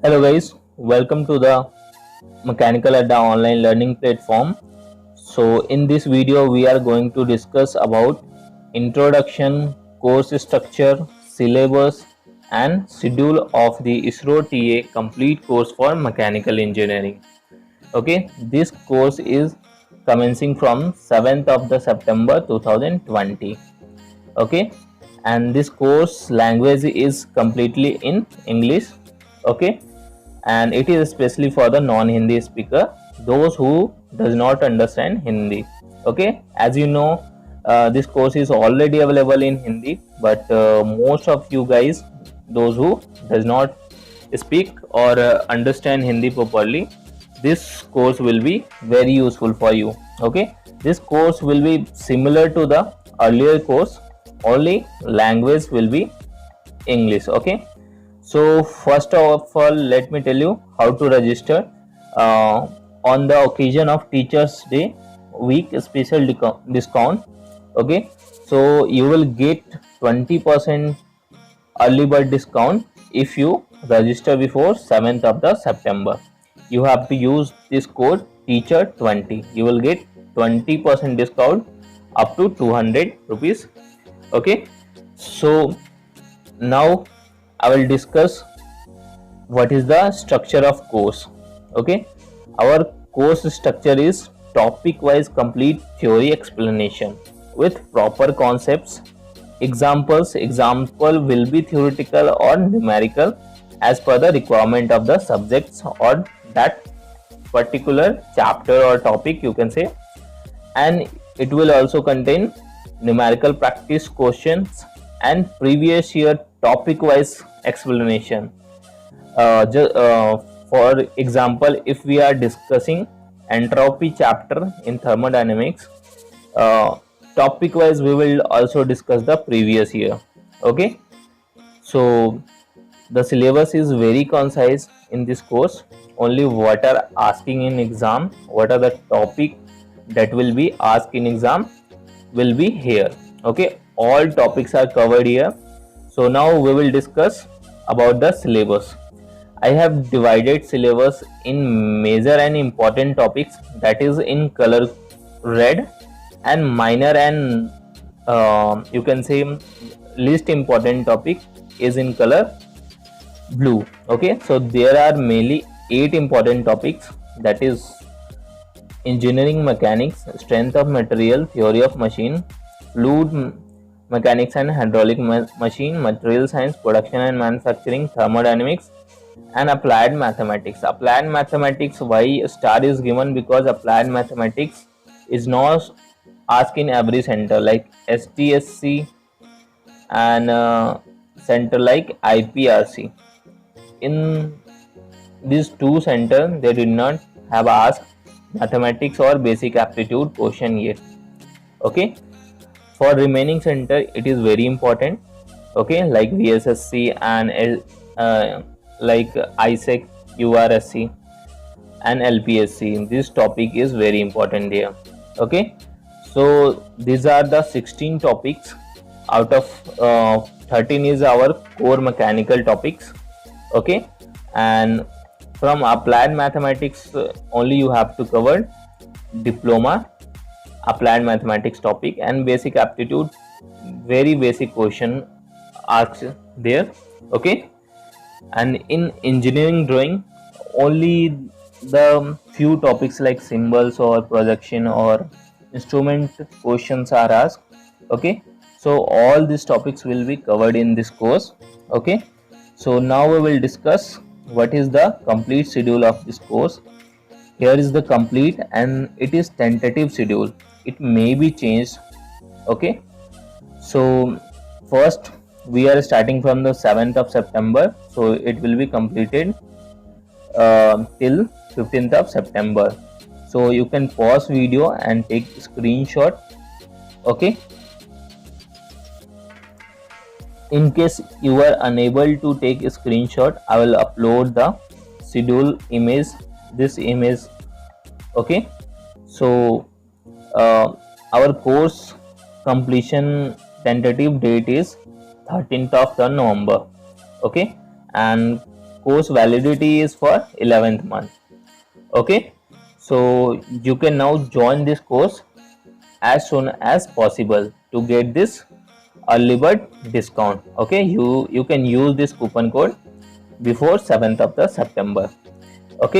Hello guys, welcome to the Mechanical Adda online learning platform. So in this video we are going to discuss about introduction, course structure, syllabus and schedule of the ISRO TA complete course for mechanical engineering. Okay, this course is commencing from 7th of the September 2020. Okay, and this course language is completely in English. Okay, and it is especially for the non-Hindi speaker, those who does not understand Hindi. Okay, as you know, this course is already available in Hindi, but most of you guys, those who does not speak or understand Hindi properly, this course will be very useful for you. Okay, this course will be similar to the earlier course, only language will be English. Okay, so first of all, let me tell you how to register uh, on the occasion of Teachers Day week special discount. Okay, so you will get 20% early bird discount if you register before 7th of the September. You have to use this code teacher20. You will get 20% discount up to 200 rupees. Okay, so now I will discuss what is the structure of course. Okay, our course structure is topic wise complete theory explanation with proper concepts, example will be theoretical or numerical as per the requirement of the subjects or that particular chapter or topic, you can say. And it will also contain numerical practice questions and previous year topic wise explanation. For example, if we are discussing entropy chapter in thermodynamics, uh, topic wise we will also discuss the previous year. Okay, so the syllabus is very concise in this course. Only what are asking in exam, what are the topic that will be asked in exam will be here. Okay, all topics are covered here. So now we will discuss about the syllabus. I have divided syllabus in major and important topics, that is in color red, and minor and you can say least important topic is in color blue. Okay, so there are mainly 8 important topics, that is engineering mechanics, strength of material, theory of machine, fluid mechanics and hydraulic machine, material science, production and manufacturing, thermodynamics, and applied mathematics. Applied mathematics, why star is given? Because applied mathematics is not asked in every center like STSC and center like IPRC. In these two centers, they did not have asked mathematics or basic aptitude question yet. Okay, for remaining center it is very important. Okay, like VSSC and like ISEC, URSC and LPSC, this topic is very important here. Okay, so these are the 16 topics. Out of 13 is our core mechanical topics. Okay, and from applied mathematics only you have to cover diploma applied mathematics topic and basic aptitude, very basic question asked there. Okay, and in engineering drawing only the few topics like symbols or projection or instrument questions are asked. Okay, so all these topics will be covered in this course. Okay, so now we will discuss what is the complete schedule of this course. Here is the complete and it is tentative schedule, it may be changed. Okay, so first we are starting from the 7th of September, so it will be completed till 15th of September. So you can pause video and take screenshot. Okay, in case you are unable to take a screenshot, I will upload the schedule image, this image. Okay, so our course completion tentative date is 13th of the November. Okay, and course validity is for 11th month. Okay, so you can now join this course as soon as possible to get this early bird discount. Okay, you can use this coupon code before 7th of the September. Okay.